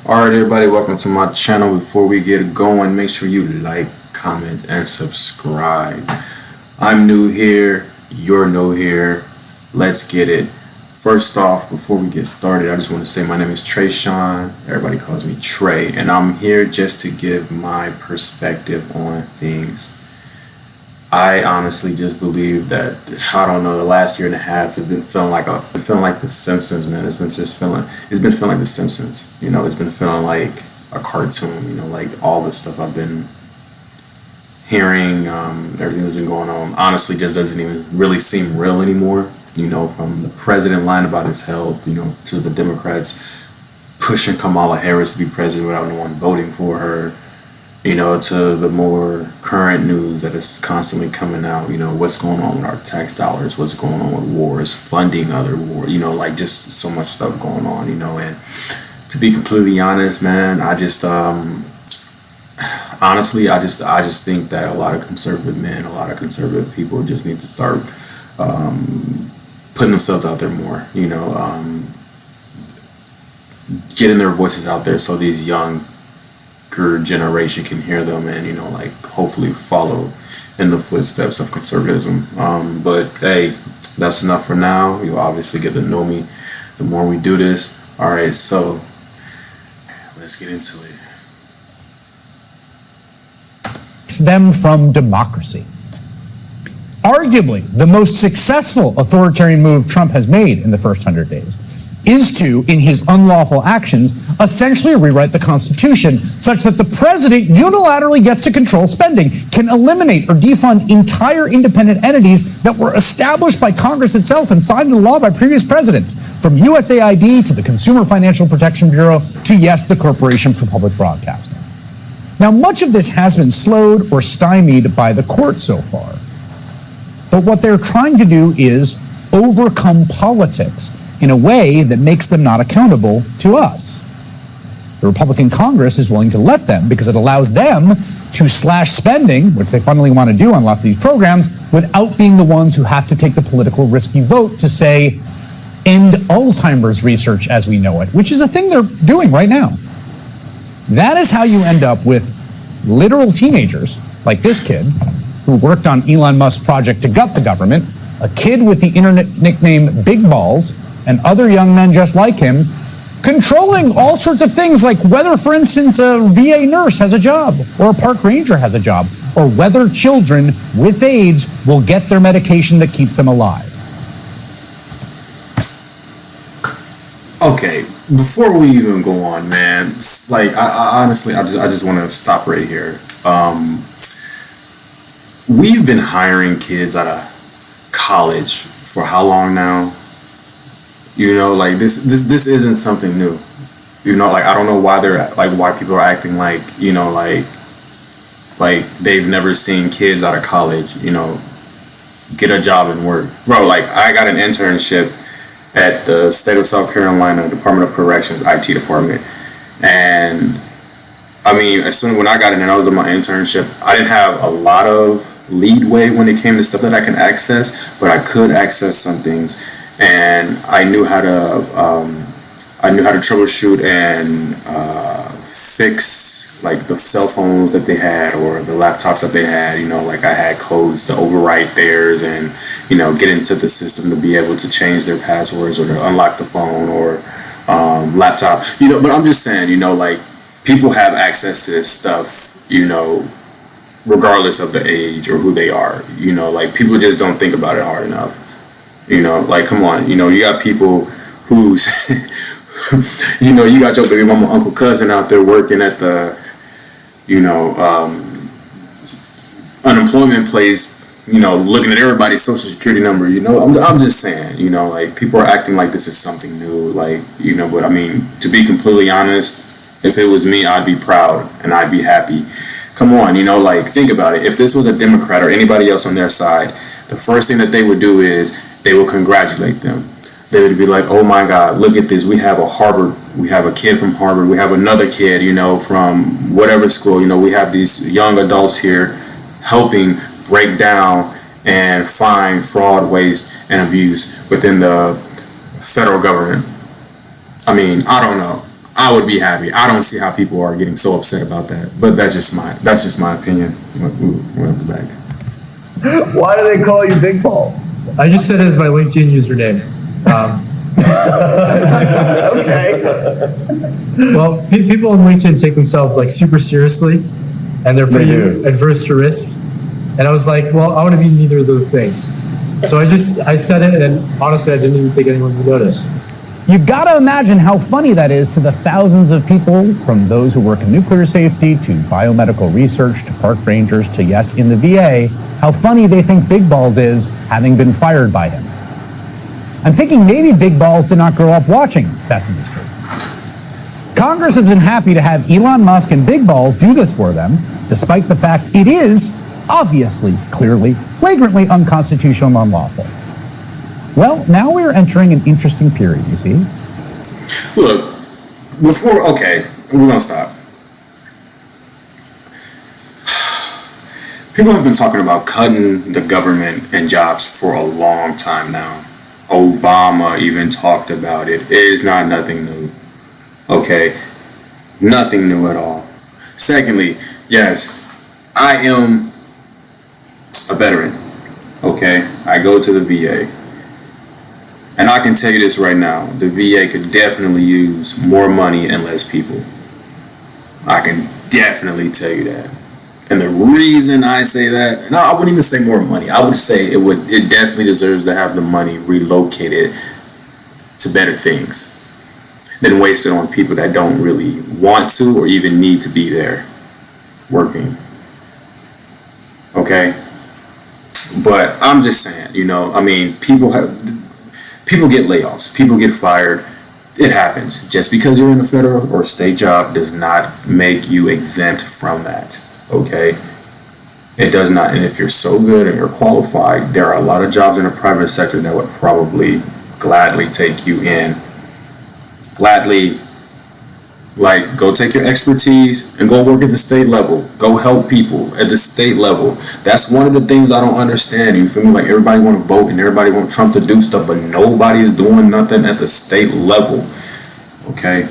Alright, everybody, welcome to my channel. Before we get going, make sure you like, comment, and subscribe. I'm new here, you're new here. Let's get it. First off, before we get started, I just want to say my name is Trayshawn. Everybody calls me Trey, and I'm here just to give my perspective on things. I honestly just believe that, I don't know, the last year and a half has been feeling like The Simpsons, man. It's been feeling like The Simpsons. It's been feeling like a cartoon. Like all the stuff I've been hearing, everything that's been going on, honestly, just doesn't even really seem real anymore. From the president lying about his health, to the Democrats pushing Kamala Harris to be president without no one voting for her. To the more current news that is constantly coming out, what's going on with our tax dollars, what's going on with wars, funding other wars, like just so much stuff going on, and to be completely honest, man, I just, honestly, I just think that a lot of conservative men, a lot of conservative people just need to start putting themselves out there more, getting their voices out there so these young generation can hear them and hopefully follow in the footsteps of conservatism. But hey, that's enough for now. You'll obviously get to know me the more we do this. All right, so let's get into it. Them from democracy. Arguably, the most successful authoritarian move Trump has made in the first 100 days is to, in his unlawful actions, essentially rewrite the Constitution such that the president unilaterally gets to control spending, can eliminate or defund entire independent entities that were established by Congress itself and signed into law by previous presidents, from USAID to the Consumer Financial Protection Bureau to, yes, the Corporation for Public Broadcasting. Now, much of this has been slowed or stymied by the court so far. But what they're trying to do is overcome politics in a way that makes them not accountable to us. The Republican Congress is willing to let them because it allows them to slash spending, which they finally want to do on lots of these programs, without being the ones who have to take the political risky vote to say, end Alzheimer's research as we know it, which is a thing they're doing right now. That is how you end up with literal teenagers like this kid who worked on Elon Musk's project to gut the government, a kid with the internet nickname Big Balls, and other young men just like him, controlling all sorts of things like whether, for instance, a VA nurse has a job, or a park ranger has a job, or whether children with AIDS will get their medication that keeps them alive. Okay, before we even go on, man, I honestly, I just want to stop right here. We've been hiring kids out of college for how long now? This isn't something new. I don't know why why people are acting like they've never seen kids out of college, get a job and work. Bro, I got an internship at the state of South Carolina Department of Corrections IT department, and as soon when I got in and I was in my internship, I didn't have a lot of leadway when it came to stuff that I can access, but I could access some things, and I knew how to troubleshoot and fix the cell phones that they had or the laptops that they had. I had codes to overwrite theirs and get into the system to be able to change their passwords or to unlock the phone or laptop. But I'm just saying, people have access to this stuff, regardless of the age or who they are. People just don't think about it hard enough. Come on, you got people who's, you got your baby mama, uncle, cousin out there working at the, unemployment place, looking at everybody's social security number. I'm just saying, people are acting like this is something new, but to be completely honest, if it was me, I'd be proud and I'd be happy. Come on, think about it. If this was a Democrat or anybody else on their side, the first thing that they would do is they would congratulate them. They would be like, oh my God, look at this. We have a kid from Harvard. We have another kid, from whatever school. We have these young adults here helping break down and find fraud, waste, and abuse within the federal government. I don't know. I would be happy. I don't see how people are getting so upset about that, but that's just my opinion. We'll be back. Why do they call you Big Balls? I just said it as my LinkedIn username. Okay. Well, people on LinkedIn take themselves like super seriously, and they're pretty adverse to risk. And I was like, well, I want to be neither of those things. So I said it, and honestly, I didn't even think anyone would notice. You've got to imagine how funny that is to the thousands of people, from those who work in nuclear safety to biomedical research to park rangers to, yes, in the VA, how funny they think Big Balls is, having been fired by him. I'm thinking maybe Big Balls did not grow up watching Sesame Street. Congress has been happy to have Elon Musk and Big Balls do this for them, despite the fact it is obviously, clearly, flagrantly unconstitutional and unlawful. Well, now we're entering an interesting period, you see. Look, we're gonna stop. People have been talking about cutting the government and jobs for a long time now. Obama even talked about it. It is not nothing new. Okay? Nothing new at all. Secondly, yes, I am a veteran. Okay? I go to the VA. And I can tell you this right now. The VA could definitely use more money and less people. I can definitely tell you that. And the reason I say that, no, I wouldn't even say more money. I would say it definitely deserves to have the money relocated to better things than wasted on people that don't really want to or even need to be there working. Okay? But I'm just saying, I mean, people get layoffs, people get fired. It happens. Just because you're in a federal or state job does not make you exempt from that. Okay? It does not. And if you're so good and you're qualified, there are a lot of jobs in the private sector that would probably gladly take you in. Gladly, like, go take your expertise and go work at the state level. Go help people at the state level. That's one of the things I don't understand. You feel me? Like, everybody want to vote and everybody want Trump to do stuff, but nobody is doing nothing at the state level. Okay?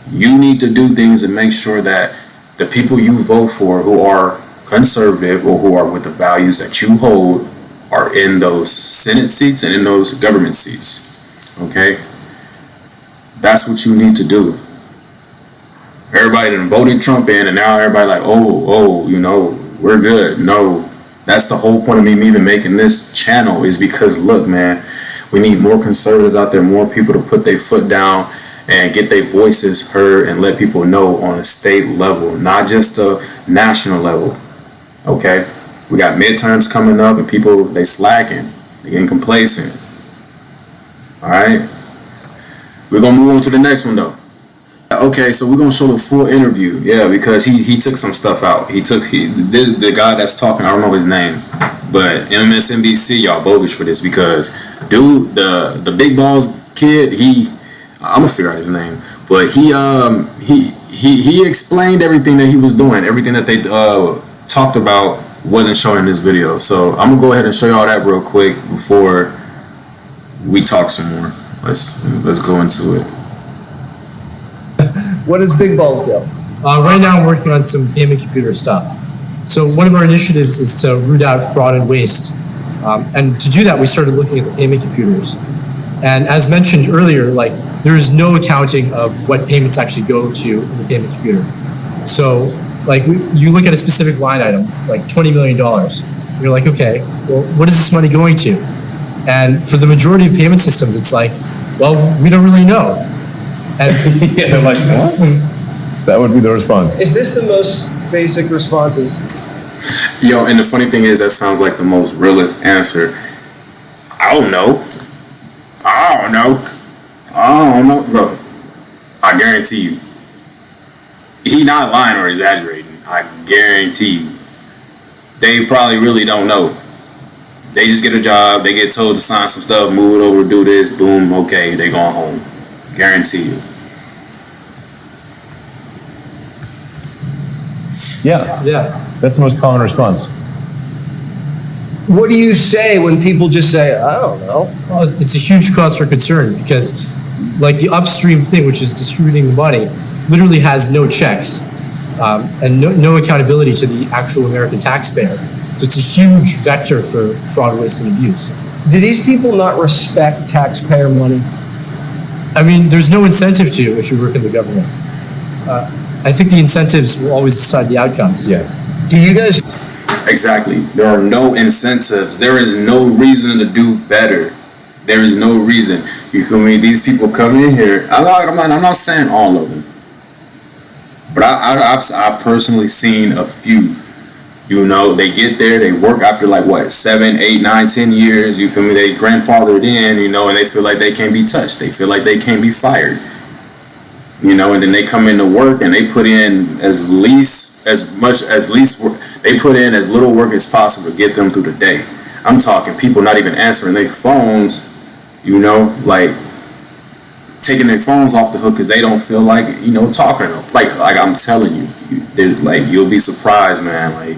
You need to do things and make sure that the people you vote for who are conservative or who are with the values that you hold are in those Senate seats and in those government seats. Okay? That's what you need to do. Everybody done voted Trump in, and now everybody like, we're good. No, that's the whole point of me even making this channel, is because, look, man, we need more conservatives out there, more people to put their foot down and get their voices heard and let people know on a state level, not just a national level. Okay? We got midterms coming up, and people, they slacking. They getting complacent. All right? We're going to move on to the next one, though. Okay, so we're going to show the full interview. Yeah, because he took some stuff out. The guy that's talking, I don't know his name, but MSNBC, y'all bogus for this, because dude, the Big Balls kid, I'm going to figure out his name, but he explained everything that he was doing. Everything that they talked about wasn't shown in this video. So I'm going to go ahead and show y'all that real quick before we talk some more. Let's go into it. What does Big Balls do? Right now I'm working on some payment computer stuff. So one of our initiatives is to root out fraud and waste. And to do that, we started looking at the payment computers. And as mentioned earlier, like, there is no accounting of what payments actually go to in the payment computer. So, like, you look at a specific line item, like $20 million. And you're like, okay, well, what is this money going to? And for the majority of payment systems, it's like, well, we don't really know. And yeah, they're like, what? That would be the response. Is this the most basic responses? Yo, and the funny thing is, that sounds like the most realist answer. I don't know, bro. I guarantee you, he not lying or exaggerating. I guarantee you, they probably really don't know. They just get a job, they get told to sign some stuff, move it over, do this, boom, okay, they going home. Guarantee you. Yeah. That's the most common response. What do you say when people just say, I don't know? Well, it's a huge cause for concern, because like the upstream thing, which is distributing the money, literally has no checks and no accountability to the actual American taxpayer. So it's a huge vector for fraud, waste, and abuse. Do these people not respect taxpayer money? I mean, there's no incentive to if you work in the government. I think the incentives will always decide the outcomes. Yes. Do you guys? Exactly. There are no incentives. There is no reason to do better. There is no reason. You feel me? These people come in here. I'm not saying all of them, but I've personally seen a few. You know, they get there, they work after like what, 7, 8, 9, 10 years. You feel me? They grandfathered in, you know, and they feel like they can't be touched. They feel like they can't be fired. You know, and then they come into work and they put in they put in as little work as possible to get them through the day. I'm talking people not even answering their phones, you know, like taking their phones off the hook because they don't feel like, you know, talking to them. Like I'm telling you, like you'll be surprised, man. Like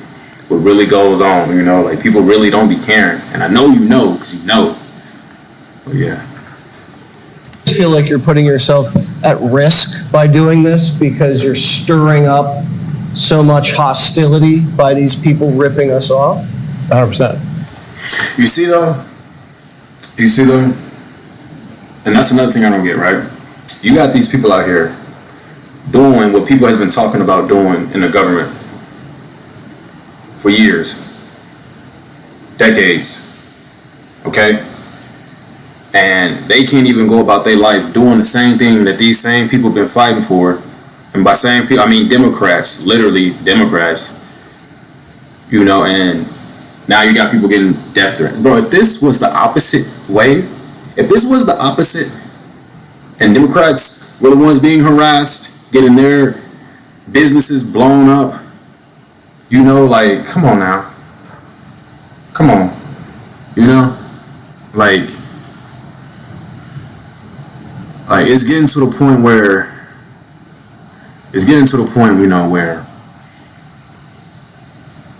what really goes on, you know, like people really don't be caring, and I know you know because you know. But yeah. I feel like you're putting yourself at risk by doing this because you're stirring up so much hostility by these people ripping us off? 100%. You see though, and that's another thing I don't get, right? You got these people out here doing what people has been talking about doing in the government for years, decades, okay? And they can't even go about their life doing the same thing that these same people have been fighting for. And by same people, I mean Democrats, literally Democrats, you know, and now you got people getting death threats. Bro, if this was the opposite way, if this was the opposite and Democrats were the ones being harassed, getting their businesses blown up, you know, like, come on now. Come on. You know? Like it's getting to the point where you know, where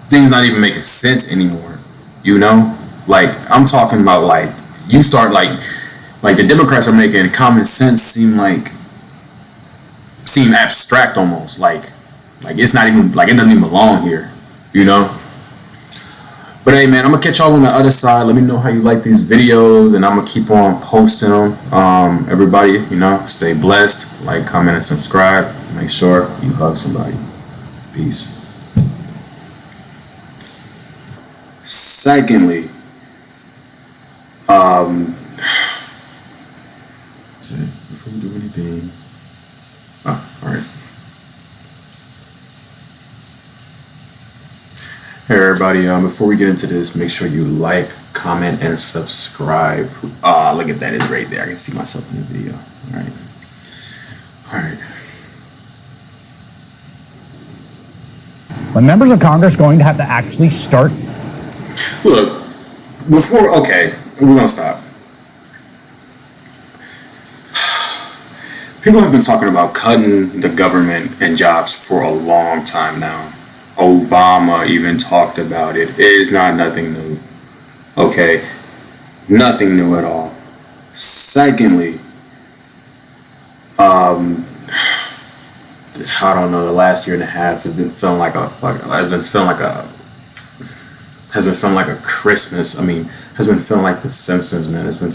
things not even making sense anymore, you know? Like I'm talking about like you start like the Democrats are making common sense seem abstract almost, like it's not even, like it doesn't even belong here, you know? But hey man, I'm gonna catch y'all on the other side. Let me know how you like these videos, and I'm gonna keep on posting them. Everybody, you know, stay blessed. Like, comment, and subscribe. Make sure you hug somebody. Peace. Secondly, before we do anything, all right. Hey everybody, before we get into this, make sure you like, comment, and subscribe. Look at that, it's right there. I can see myself in the video. All right. When members of Congress going to have to actually start? Look, okay, we're gonna stop. People have been talking about cutting the government and jobs for a long time now. Obama even talked about it. It is not nothing new. Okay? Nothing new at all. Secondly, I don't know, the last year and a half has been feeling like a Christmas. I mean, has been feeling like The Simpsons, man. It's been